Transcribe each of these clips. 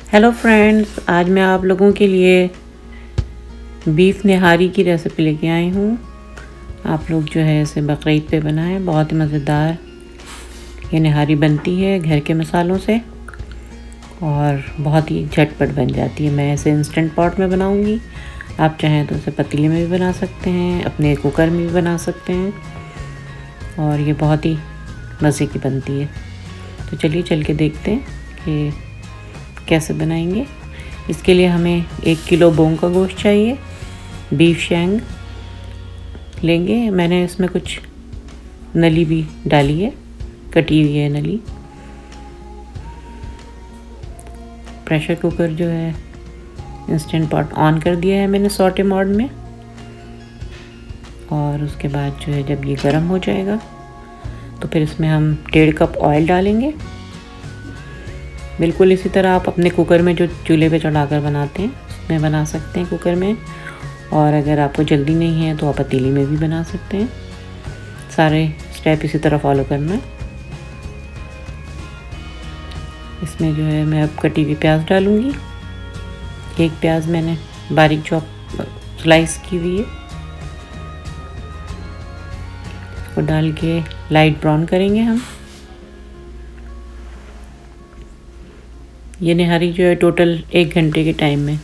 Hello friends, आज मैं आप लोगों के लिए बीफ निहारी की रेसिपी लेके आई हूँ। आप लोग जो है इसे बकरीद पे बनाएं। बहुत ही मज़ेदार ये निहारी बनती है घर के मसालों से और बहुत ही झटपट बन जाती है। मैं इसे इंस्टेंट पॉट में बनाऊँगी। आप चाहें तो इसे पतीले में भी बना सकते हैं, अपने कुकर में भी बना सकते हैं और ये बहुत ही मज़े की बनती है। तो चलिए चल के देखते हैं कि कैसे बनाएंगे। इसके लिए हमें 1 किलो बोंग का गोश्त चाहिए। बीफ शैंग लेंगे। मैंने इसमें कुछ नली भी डाली है, कटी हुई है नली। प्रेशर कुकर जो है इंस्टेंट पॉट ऑन कर दिया है मैंने सॉटे मोड में। और उसके बाद जो है जब ये गर्म हो जाएगा तो फिर इसमें हम 1.5 कप ऑयल डालेंगे। बिल्कुल इसी तरह आप अपने कुकर में जो चूल्हे पे चढ़ाकर बनाते हैं उसमें बना सकते हैं, कुकर में। और अगर आपको जल्दी नहीं है तो आप पतीली में भी बना सकते हैं। सारे स्टेप इसी तरह फॉलो करना है। इसमें जो है मैं अब कटी हुई प्याज डालूँगी। 1 प्याज मैंने बारीक चॉप स्लाइस की हुई है। इसको डाल के लाइट ब्राउन करेंगे हम। ये निहारी जो है टोटल 1 घंटे के टाइम में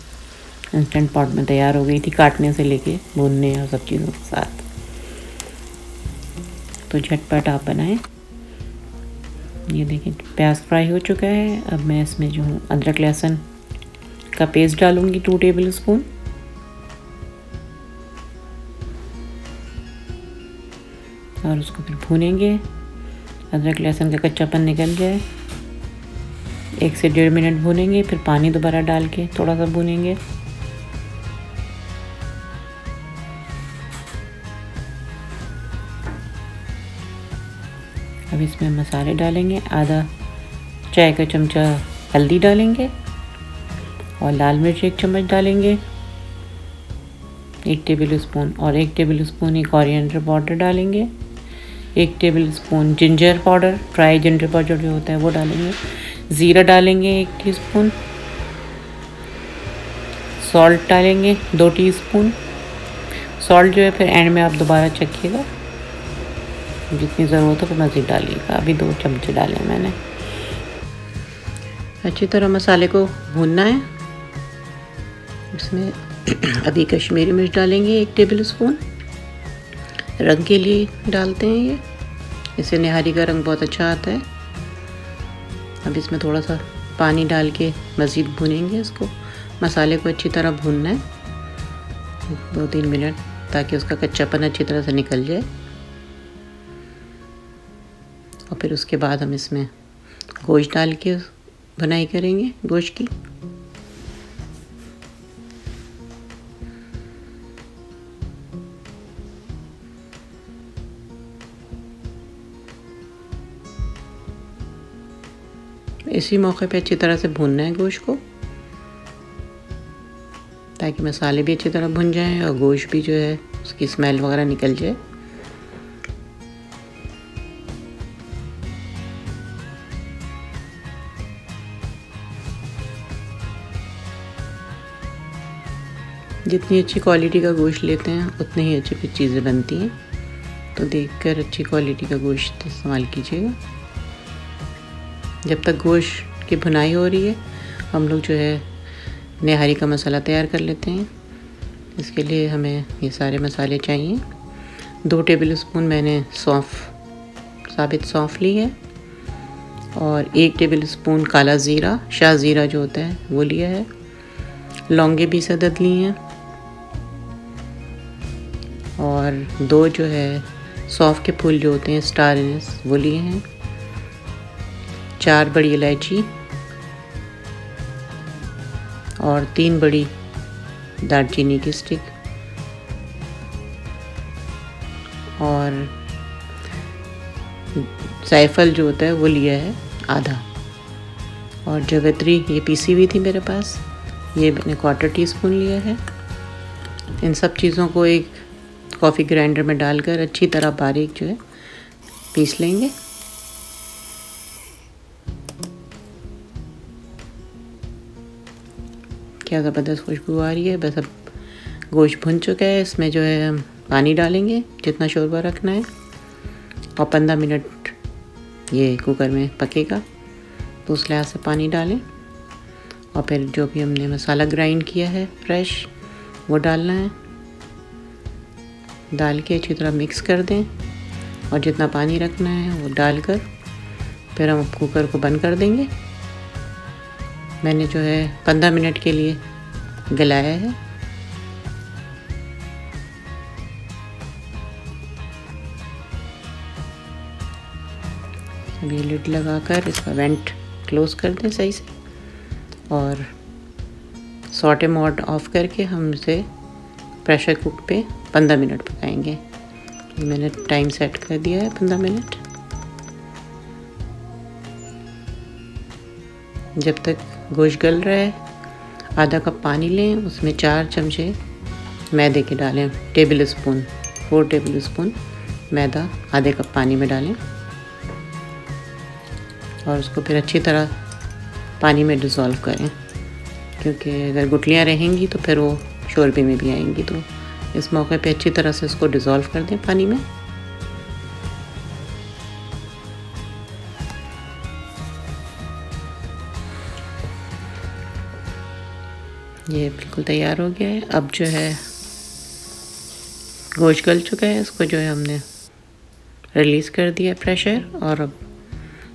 इंस्टेंट पॉट में तैयार हो गई थी, काटने से लेके भूनने और सब चीज़ों के साथ। तो झटपट आप बनाएं। ये देखिए प्याज फ्राई हो चुका है। अब मैं इसमें जो हूँ अदरक लहसुन का पेस्ट डालूँगी 2 टेबल स्पून। और उसको फिर भूनेंगे, अदरक लहसुन का कच्चापन निकल जाए। 1 से 1.5 मिनट भूनेंगे, फिर पानी दोबारा डाल के थोड़ा सा भूनेंगे। अब इसमें मसाले डालेंगे। आधा चाय का चमचा हल्दी डालेंगे और लाल मिर्च 1 चम्मच डालेंगे, 1 टेबल स्पून। और 1 टेबल स्पून ही कोरिएंडर पाउडर डालेंगे। 1 table spoon ginger powder, dry ginger powder जो होता है वो डालेंगे। ज़ीरा डालेंगे 1 टीस्पून। सॉल्ट डालेंगे 2 टीस्पून। सॉल्ट जो है फिर एंड में आप दोबारा चखिएगा, जितनी ज़रूरत हो तो मज़ीद डालिएगा। अभी 2 चमचे डाले मैंने। अच्छी तरह मसाले को भूनना है। इसमें अभी कश्मीरी मिर्च डालेंगे 1 टेबल स्पून। रंग के लिए डालते हैं ये, इससे निहारी का रंग बहुत अच्छा आता है। अब इसमें थोड़ा सा पानी डाल के मज़ीद भूनेंगे इसको। मसाले को अच्छी तरह भूनना है 2-3 मिनट, ताकि उसका कच्चापन अच्छी तरह से निकल जाए। और फिर उसके बाद हम इसमें गोश्त डाल के बनाई करेंगे गोश्त की। इसी मौके पे अच्छी तरह से भूनना है गोश्त को, ताकि मसाले भी अच्छी तरह भुन जाएं और गोश्त भी जो है उसकी स्मेल वगैरह निकल जाए। जितनी अच्छी क्वालिटी का गोश्त लेते हैं उतनी ही अच्छी चीज़ें बनती हैं। तो देखकर अच्छी क्वालिटी का गोश्त इस्तेमाल कीजिएगा। जब तक गोश्त की भुनाई हो रही है हम लोग जो है निहारी का मसाला तैयार कर लेते हैं। इसके लिए हमें ये सारे मसाले चाहिए। 2 टेबल स्पून मैंने साबित सौंफ ली है और 1 टेबल स्पून काला ज़ीरा, शाह ज़ीरा जो होता है वो लिया है। लौंगे 20 अदद ली हैं और 2 जो है सौंफ के फूल जो होते हैं स्टार एनिस वो लिए हैं। 4 बड़ी इलायची और 3 बड़ी दालचीनी की स्टिक और जायफल जो होता है वो लिया है आधा। और जवित्री ये पीसी हुई थी मेरे पास, ये मैंने 1/4 टीस्पून लिया है। इन सब चीज़ों को एक कॉफ़ी ग्राइंडर में डालकर अच्छी तरह बारीक जो है पीस लेंगे। क्या ज़बरदस्त खुशबू आ रही है। बस अब गोश्त भुन चुका है। इसमें जो है हम पानी डालेंगे जितना शोरबा रखना है, और 15 मिनट ये कुकर में पकेगा, तो उस लिहाज से पानी डालें। और फिर जो भी हमने मसाला ग्राइंड किया है फ्रेश, वो डालना है। डाल के अच्छी तरह मिक्स कर दें, और जितना पानी रखना है वो डालकर फिर हम कुकर को बंद कर देंगे। मैंने जो है 15 मिनट के लिए गलाया है। अब ये लिड लगाकर इसका वेंट क्लोज़ कर दें सही से, और सॉटे मोड ऑफ करके हम इसे प्रेशर कुक पे 15 मिनट पकाएंगे। मैंने टाइम सेट कर दिया है 15 मिनट। जब तक गोश्त गल रहा है, आधा कप पानी लें, उसमें 4 चमचे मैदे के डालें, 4 टेबल स्पून मैदा आधे कप पानी में डालें, और उसको फिर अच्छी तरह पानी में डिज़ोल्व करें, क्योंकि अगर गुठलियाँ रहेंगी तो फिर वो शोरबे में भी आएंगी। तो इस मौके पे अच्छी तरह से इसको डिज़ोल्व कर दें पानी में। ये बिल्कुल तैयार हो गया है। अब जो है गोश्त गल चुका है, इसको जो है हमने रिलीज़ कर दिया प्रेशर, और अब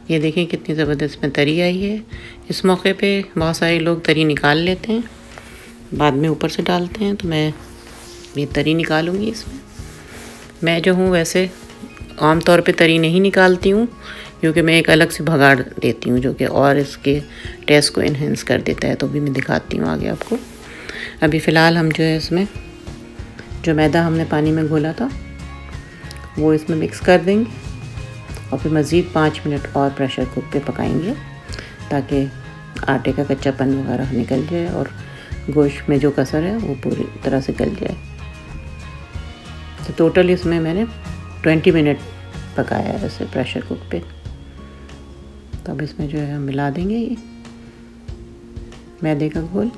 ये देखें कितनी ज़बरदस्त में तरी आई है। इस मौके पे बहुत सारे लोग तरी निकाल लेते हैं, बाद में ऊपर से डालते हैं, तो मैं ये तरी निकालूंगी इसमें। मैं जो हूँ वैसे आम तौर पे तरी नहीं निकालती हूँ, क्योंकि मैं एक अलग से भगाड़ देती हूँ जो कि और इसके टेस्ट को इन्हेंस कर देता है। तो भी मैं दिखाती हूँ आगे आपको। अभी फ़िलहाल हम जो है इसमें जो मैदा हमने पानी में घोला था वो इसमें मिक्स कर देंगे, और फिर मज़ीद 5 मिनट और प्रेशर कुक पे पकाएंगे, ताकि आटे का कच्चापन वगैरह निकल जाए और गोश्त में जो कसर है वो पूरी तरह से गल जाए। तो टोटल इसमें मैंने 20 मिनट पकाया है वैसे प्रेशर कुक पे। तो अब इसमें जो है हम मिला देंगे ये मैदे का घोल,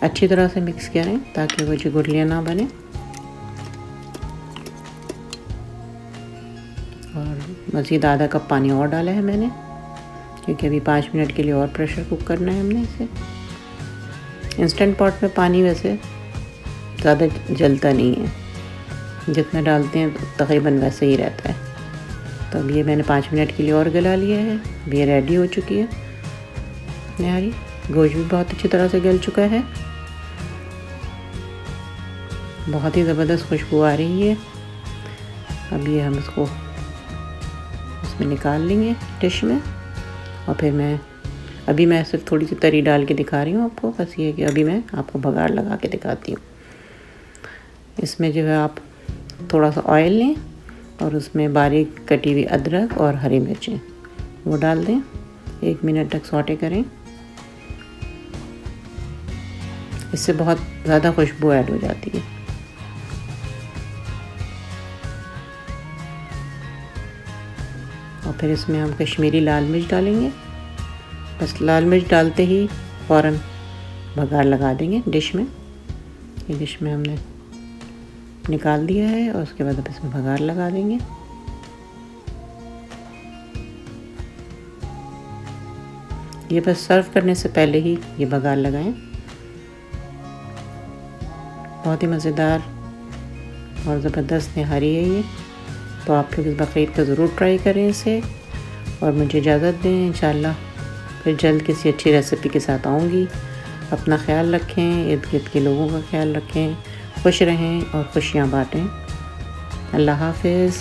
अच्छी तरह से मिक्स करें ताकि वो जो गुठलियाँ ना बने। और मज़ीद आधा कप पानी और डाला है मैंने, क्योंकि अभी 5 मिनट के लिए और प्रेशर कुक करना है हमने इसे। इंस्टेंट पॉट में पानी वैसे ज़्यादा जलता नहीं है, जितना डालते हैं तकरीबन वैसे ही रहता है। तो अब ये मैंने 5 मिनट के लिए और गला लिया है। अब ये रेडी हो चुकी है निहारी। गोश्त भी बहुत अच्छी तरह से गल चुका है, बहुत ही ज़बरदस्त खुशबू आ रही है। अब ये हम इसको उसमें निकाल लेंगे डिश में, और फिर मैं सिर्फ थोड़ी सी तरी डाल के दिखा रही हूँ आपको। बस ये कि अभी मैं आपको बघाड़ लगा के दिखाती हूँ। इसमें जो है आप थोड़ा सा ऑयल लें, और उसमें बारीक कटी हुई अदरक और हरी मिर्चें वो डाल दें। 1 मिनट तक सौटे करें, इससे बहुत ज़्यादा खुशबू ऐड हो जाती है। और फिर इसमें हम कश्मीरी लाल मिर्च डालेंगे। बस लाल मिर्च डालते ही फ़ौरन बघार लगा देंगे डिश में। ये डिश में हमने निकाल दिया है, और उसके बाद अब इसमें बघार लगा देंगे। ये बस सर्व करने से पहले ही ये बघार लगाएं। बहुत ही मज़ेदार और ज़बरदस्त निहारी है ये। तो आप लोग इस बकरीद को ज़रूर ट्राई करें इसे, और मुझे इजाज़त दें। इंशाल्लाह फिर जल्द किसी अच्छी रेसिपी के साथ आऊँगी। अपना ख्याल रखें, इर्द गिर्द के लोगों का ख्याल रखें, खुश रहें और खुशियाँ बाँटें। अल्लाह हाफ़िज़।